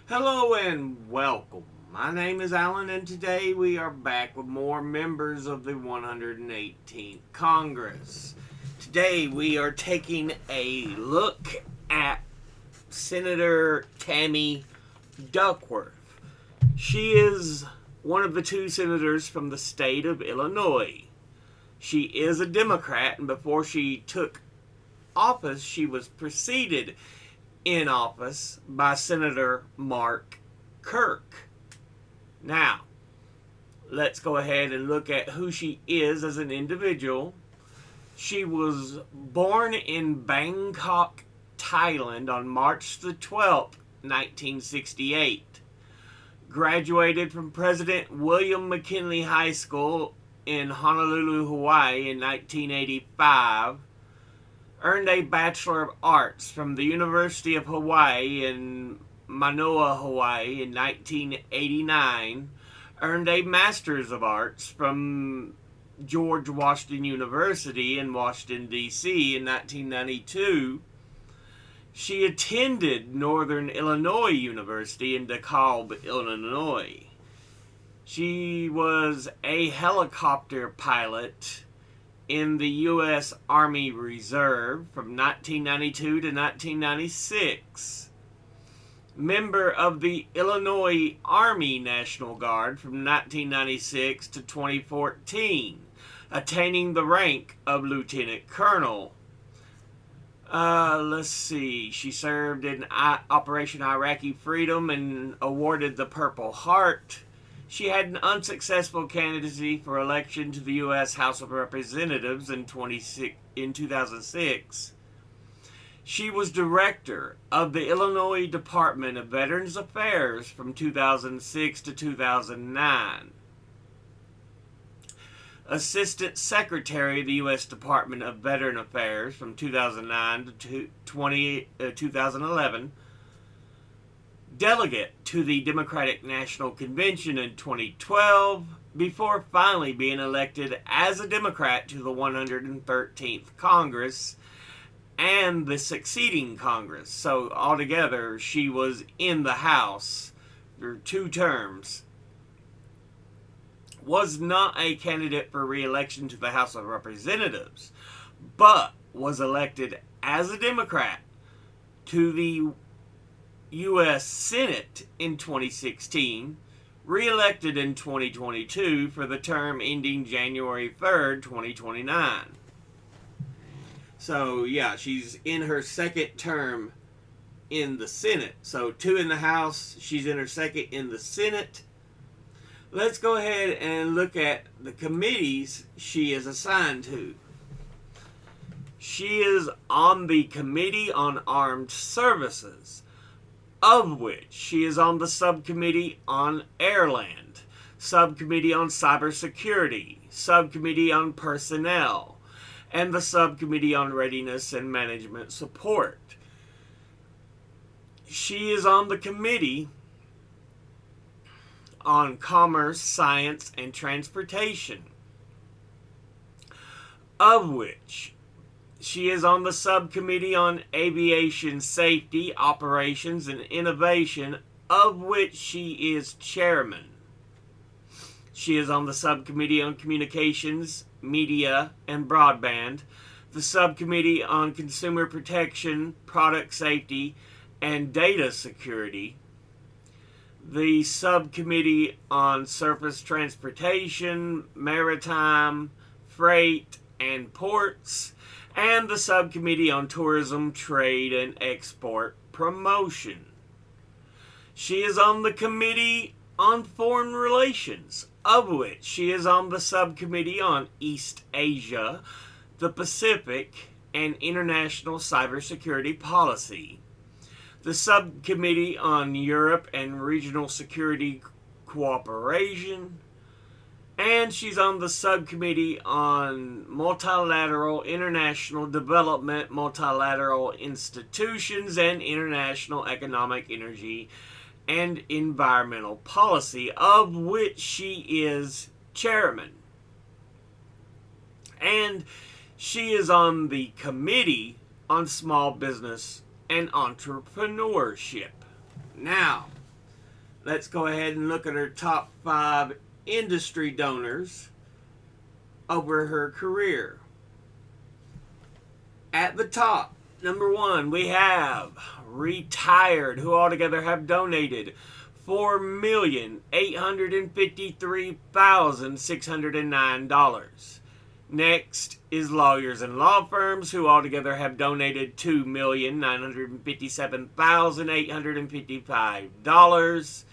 Hello and welcome. My name is Alan, and today we are back with more members of the 118th Congress. Today we are taking a look at Senator Tammy Duckworth. She is one of the two senators from the state of Illinois. She is a Democrat, and before she took office, she was preceded in office by Senator Mark Kirk. Now, let's go ahead and look at who she is as an individual. She was born in Bangkok, Thailand on March the 12th, 1968. Graduated from President William McKinley High School in Honolulu, Hawaii in 1985. Earned a Bachelor of Arts from the University of Hawaii in Manoa, Hawaii in 1989. Earned a Master's of Arts from George Washington University in Washington, D.C. in 1992. She attended Northern Illinois University in DeKalb, Illinois. She was a helicopter pilot in the U.S. Army Reserve from 1992 to 1996. Member of the Illinois Army National Guard from 1996 to 2014, attaining the rank of Lieutenant Colonel. Let's see. She served in Operation Iraqi Freedom and awarded the Purple Heart. She had an unsuccessful candidacy for election to the U.S. House of Representatives in 2006. She was director of the Illinois Department of Veterans Affairs from 2006 to 2009. Assistant Secretary of the U.S. Department of Veteran Affairs from 2009 to 2011. Delegate to the Democratic National Convention in 2012, before finally being elected as a Democrat to the 113th Congress and the succeeding Congress. So altogether, she was in the House for 2 terms. Was not a candidate for re-election to the House of Representatives, but was elected as a Democrat to the U.S. Senate in 2016, re-elected in 2022 for the term ending January 3rd, 2029. So, yeah, she's in her second term in the Senate. So, 2 in the House, she's in her second in the Senate. Let's go ahead and look at the committees she is assigned to. She is on the Committee on Armed Services, of which she is on the Subcommittee on Airland, Subcommittee on Cybersecurity, Subcommittee on Personnel, and the Subcommittee on Readiness and Management Support. She is on the Committee on Commerce, Science, and Transportation, of which she is on the Subcommittee on Aviation Safety, Operations, and Innovation, of which she is chairman. She is on the Subcommittee on Communications, Media, and Broadband, the Subcommittee on Consumer Protection, Product Safety, and Data Security, the Subcommittee on Surface Transportation, Maritime, Freight, and Ports, and the Subcommittee on Tourism, Trade, and Export Promotion. She is on the Committee on Foreign Relations, of which she is on the Subcommittee on East Asia, the Pacific, and International Cybersecurity Policy, the Subcommittee on Europe and Regional Security Cooperation, and she's on the Subcommittee on Multilateral International Development, Multilateral Institutions, and International Economic, Energy, and Environmental Policy, of which she is chairman. And she is on the Committee on Small Business and Entrepreneurship. Now, let's go ahead and look at her top 5 industry donors over her career. At the top, number 1, we have retired, who altogether have donated $4,853,609. Next is lawyers and law firms, who altogether have donated $2,957,855.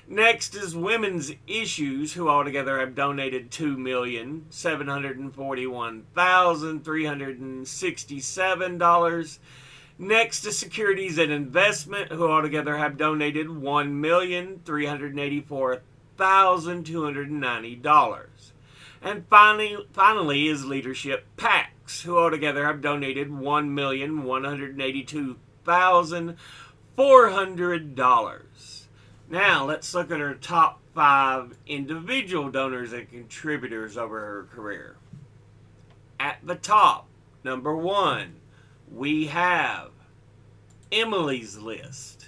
Next is women's issues, who altogether have donated $2,741,367. Next is securities and investment, who altogether have donated $1,384,290. And finally is leadership PACs, who altogether have donated $1,182,400. Now let's look at her top 5 individual donors and contributors over her career. At the top, number 1, we have Emily's List.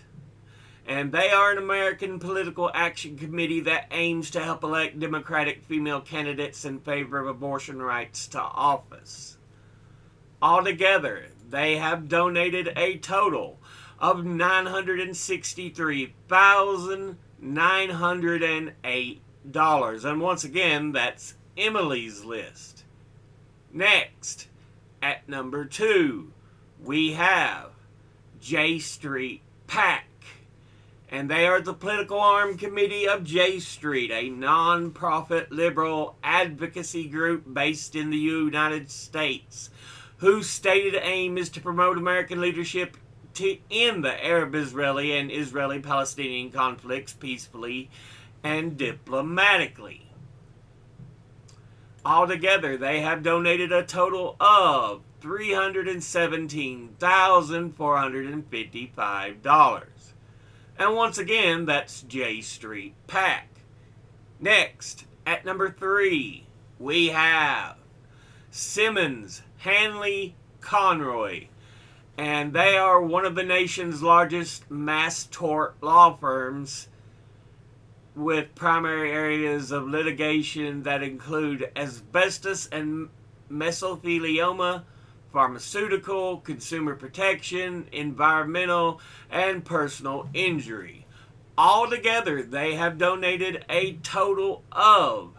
And they are an American political action committee that aims to help elect Democratic female candidates in favor of abortion rights to office. Altogether, they have donated a total of $963,908. And once again, that's Emily's List. Next, at number 2, we have J Street PAC. And they are the political arm committee of J Street, a non-profit liberal advocacy group based in the United States, whose stated aim is to promote American leadership to end the Arab-Israeli and Israeli-Palestinian conflicts peacefully and diplomatically. Altogether, they have donated a total of $317,455. And once again, that's J Street PAC. Next, at number 3, we have Simmons, Hanley, Conroy. And they are one of the nation's largest mass tort law firms, with primary areas of litigation that include asbestos and mesothelioma, pharmaceutical, consumer protection, environmental, and personal injury. Altogether, they have donated a total of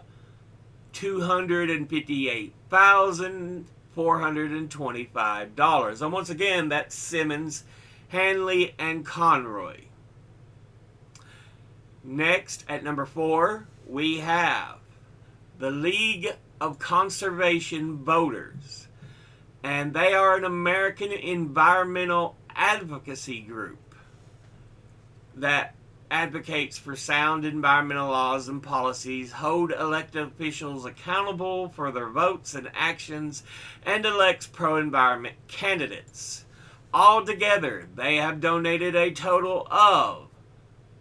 $258,425. And once again, that's Simmons, Hanley, and Conroy. Next, at number 4, we have the League of Conservation Voters. And they are an American environmental advocacy group that advocates for sound environmental laws and policies, hold elected officials accountable for their votes and actions, and elects pro-environment candidates. Altogether, they have donated a total of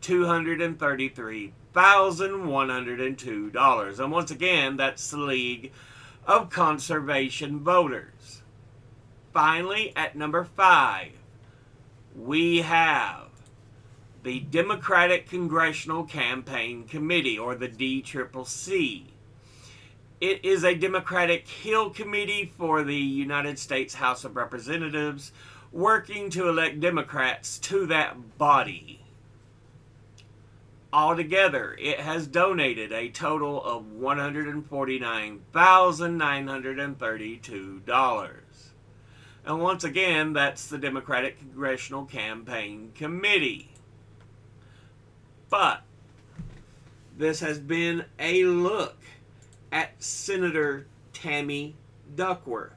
$233,102. And once again, that's the League of Conservation Voters. Finally, at number 5, we have the Democratic Congressional Campaign Committee, or the DCCC. It is a Democratic Hill Committee for the United States House of Representatives, working to elect Democrats to that body. Altogether, it has donated a total of $149,932. And once again, that's the Democratic Congressional Campaign Committee. But this has been a look at Senator Tammy Duckworth,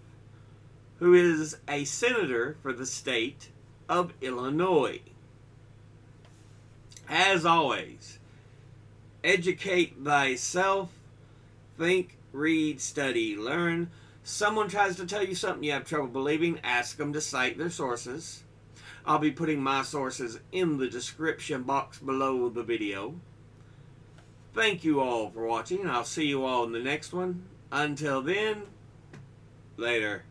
who is a senator for the state of Illinois. As always, educate thyself, think, read, study, learn. Someone tries to tell you something you have trouble believing, ask them to cite their sources. I'll be putting my sources in the description box below the video. Thank you all for watching, and I'll see you all in the next one. Until then, later.